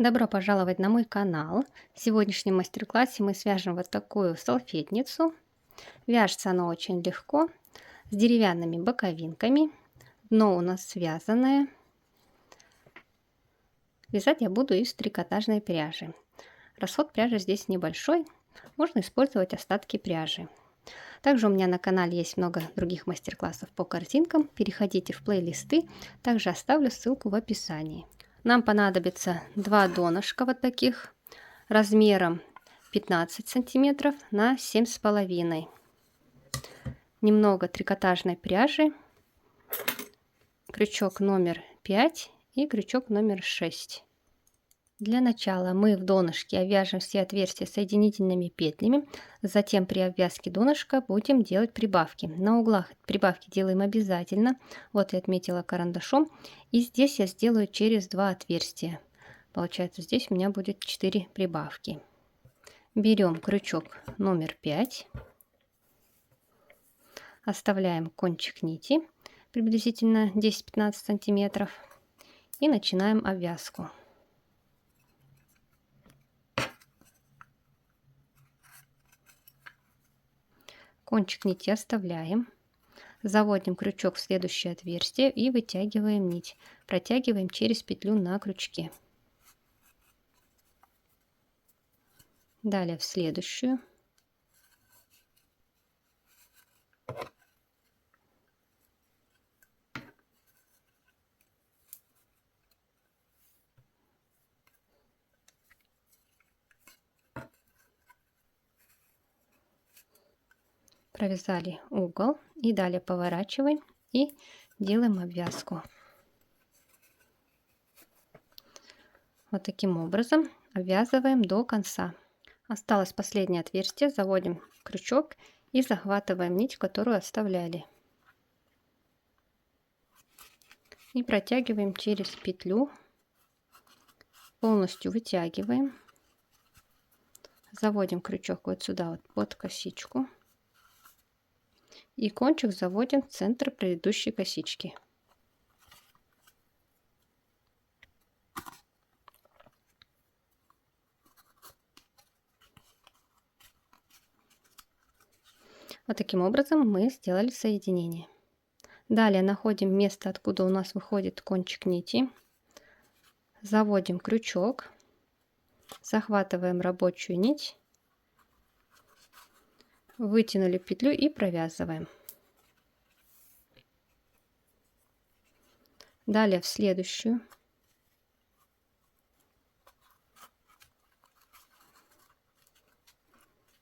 Добро пожаловать на мой канал. В сегодняшнем мастер-классе мы свяжем вот такую салфетницу. Вяжется она очень легко, с деревянными боковинками. Дно у нас связанное. Вязать я буду из трикотажной пряжи. Расход пряжи здесь небольшой, можно использовать остатки пряжи. Также у меня на канале есть много других мастер-классов по картинкам. Переходите в плейлисты, также оставлю ссылку в описании. Нам понадобится два донышка вот таких размером 15 сантиметров на 7,5. Немного трикотажной пряжи, крючок номер 5 и крючок номер 6. Для начала мы в донышке обвяжем все отверстия соединительными петлями, затем при обвязке донышка будем делать прибавки. На углах прибавки делаем обязательно, вот я отметила карандашом, и здесь я сделаю через 2 отверстия. Получается, здесь у меня будет 4 прибавки. Берем крючок номер 5, оставляем кончик нити приблизительно 10-15 сантиметров и начинаем обвязку. Кончик нити оставляем, заводим крючок в следующее отверстие и вытягиваем нить, протягиваем через петлю на крючке. Далее в следующую. Провязали угол и далее поворачиваем и делаем обвязку. Вот таким образом обвязываем до конца. Осталось последнее отверстие, заводим крючок и захватываем нить, которую оставляли. И протягиваем через петлю, полностью вытягиваем, заводим крючок вот сюда вот под косичку и кончик заводим в центр предыдущей косички. Вот таким образом мы сделали соединение. Далее находим место, откуда у нас выходит кончик нити, заводим крючок, захватываем рабочую нить, вытянули петлю и провязываем. Далее в следующую.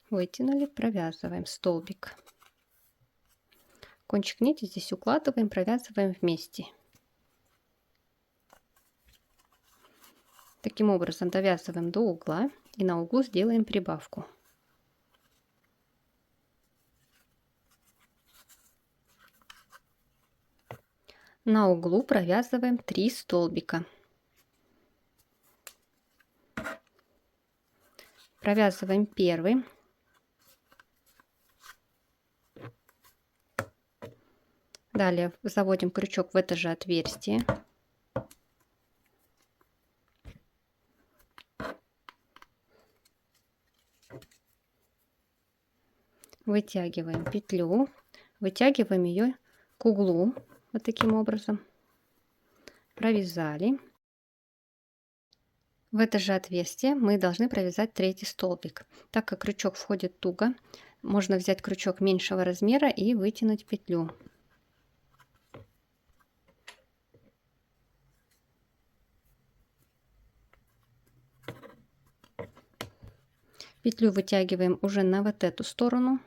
Вытянули, провязываем столбик. Кончик нити здесь укладываем, провязываем вместе. Таким образом довязываем до угла и на углу сделаем прибавку. На углу провязываем 3 столбика. Провязываем первый. Далее заводим крючок в это же отверстие. Вытягиваем петлю, вытягиваем ее к углу, вот таким образом. Провязали. В это же отверстие мы должны провязать третий столбик. Так как крючок входит туго, можно взять крючок меньшего размера и вытянуть петлю. Петлю вытягиваем уже на вот эту сторону.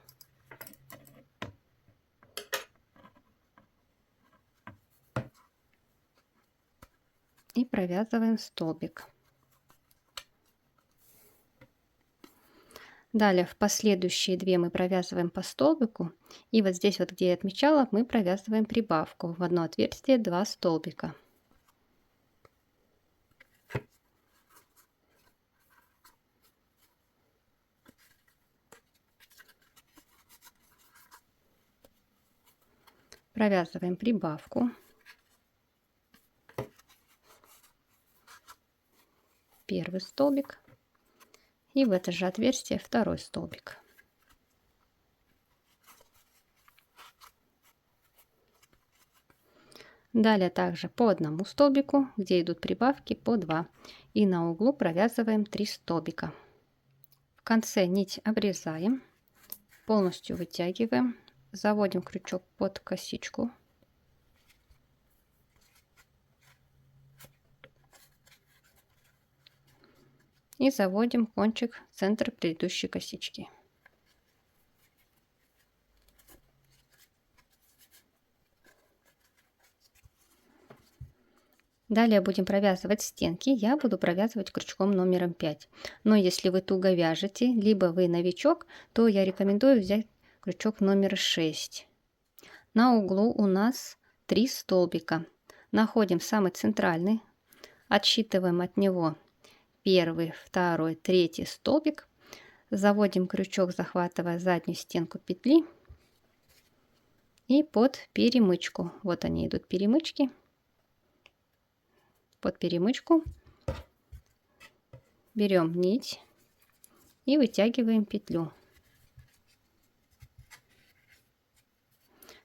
И провязываем столбик. Далее в последующие 2 мы провязываем по столбику. И вот здесь вот, где я отмечала, мы провязываем прибавку. В одно отверстие 2 столбика. Провязываем прибавку. первый столбик и в это же отверстие второй столбик. Далее также по одному столбику, где идут прибавки, по 2. И на углу провязываем 3 столбика. В конце нить обрезаем, полностью вытягиваем, заводим крючок под косичку. И заводим кончик в центр предыдущей косички. Далее будем провязывать стенки. Я буду провязывать крючком номером 5. Но если вы туго вяжете, либо вы новичок, то я рекомендую взять крючок номер 6. На углу у нас 3 столбика. Находим самый центральный, отсчитываем от него первый, второй, третий столбик. Заводим крючок, захватывая заднюю стенку петли и под перемычку. Вот они идут перемычки. Под перемычку берем нить и вытягиваем петлю.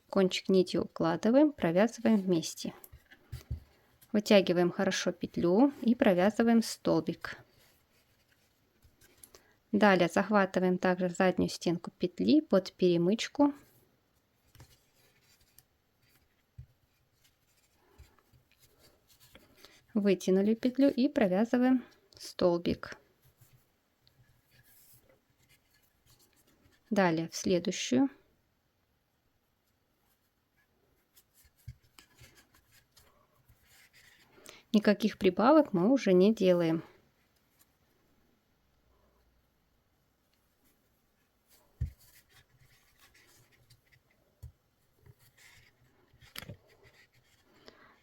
Кончик нити укладываем, провязываем вместе. Вытягиваем хорошо петлю и провязываем столбик. Далее захватываем также заднюю стенку петли под перемычку. Вытянули петлю и провязываем столбик. Далее в следующую. Никаких прибавок мы уже не делаем.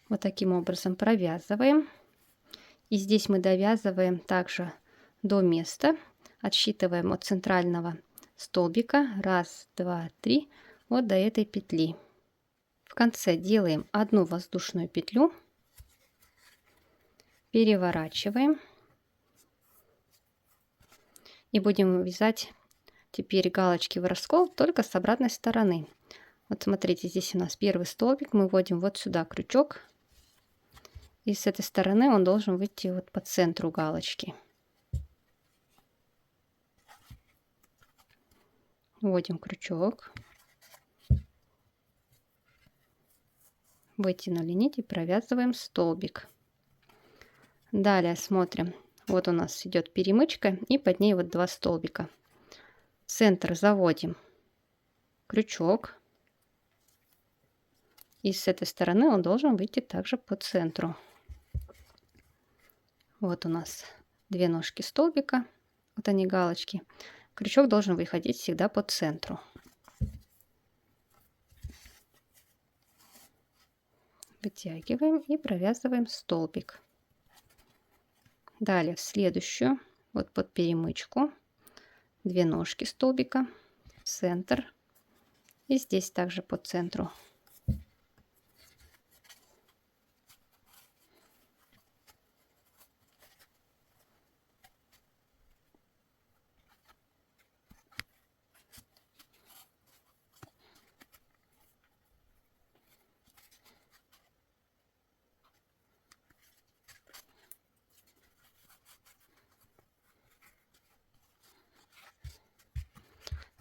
Вот таким образом провязываем. И здесь мы довязываем также до места. Отсчитываем от центрального столбика. 1, 2, 3. Вот до этой петли. В конце делаем одну воздушную петлю. Переворачиваем. И будем вязать теперь галочки в раскол только с обратной стороны. Вот смотрите, здесь у нас первый столбик. Мы вводим вот сюда крючок. И с этой стороны он должен выйти вот по центру галочки. Вводим крючок. Вытянули нить и провязываем столбик. Далее смотрим. Вот у нас идет перемычка и под ней вот 2 столбика. В центр заводим крючок. И с этой стороны он должен выйти также по центру. Вот у нас 2 ножки столбика. Вот они галочки. Крючок должен выходить всегда по центру. Вытягиваем и провязываем столбик. Далее в следующую, вот под перемычку, 2 ножки столбика, центр. И здесь также по центру.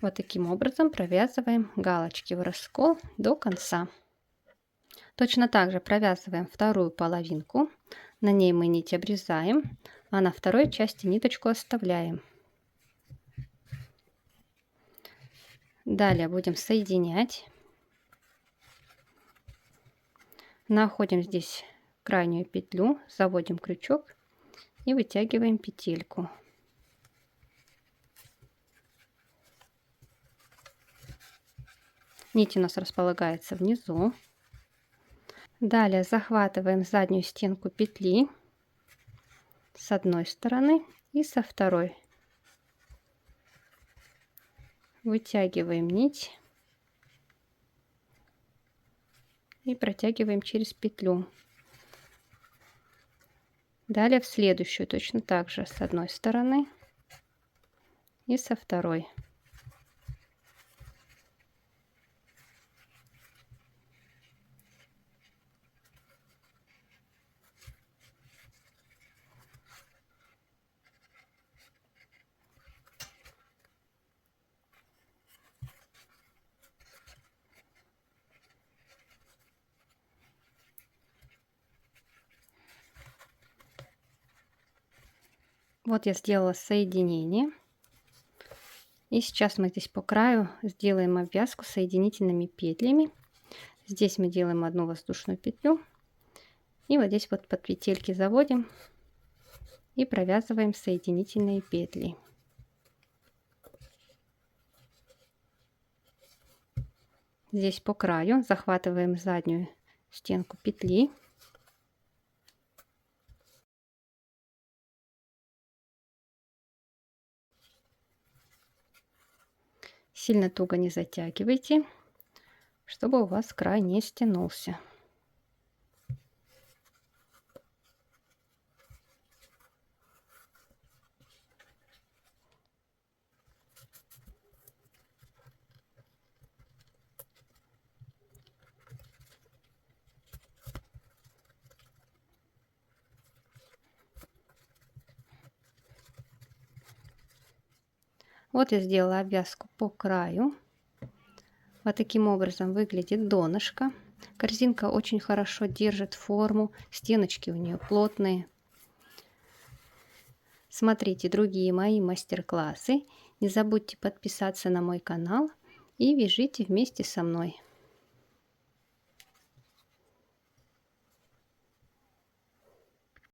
Вот таким образом провязываем галочки в раскол до конца. Точно так же провязываем вторую половинку. На ней мы нить обрезаем, а на второй части ниточку оставляем. Далее будем соединять. Находим здесь крайнюю петлю, заводим крючок и вытягиваем петельку. Нить у нас располагается внизу. Далее захватываем заднюю стенку петли с одной стороны и со второй. Вытягиваем нить и протягиваем через петлю. Далее в следующую точно так же с одной стороны и со второй. Вот я сделала соединение. И сейчас мы здесь по краю сделаем обвязку соединительными петлями. Здесь мы делаем одну воздушную петлю. И вот здесь вот под петельки заводим и провязываем соединительные петли. Здесь по краю захватываем заднюю стенку петли. Сильно туго не затягивайте, чтобы у вас край не стянулся. Вот я сделала обвязку по краю. Вот таким образом выглядит донышко. Корзинка очень хорошо держит форму, стеночки у нее плотные. Смотрите другие мои мастер-классы. Не забудьте подписаться на мой канал и вяжите вместе со мной.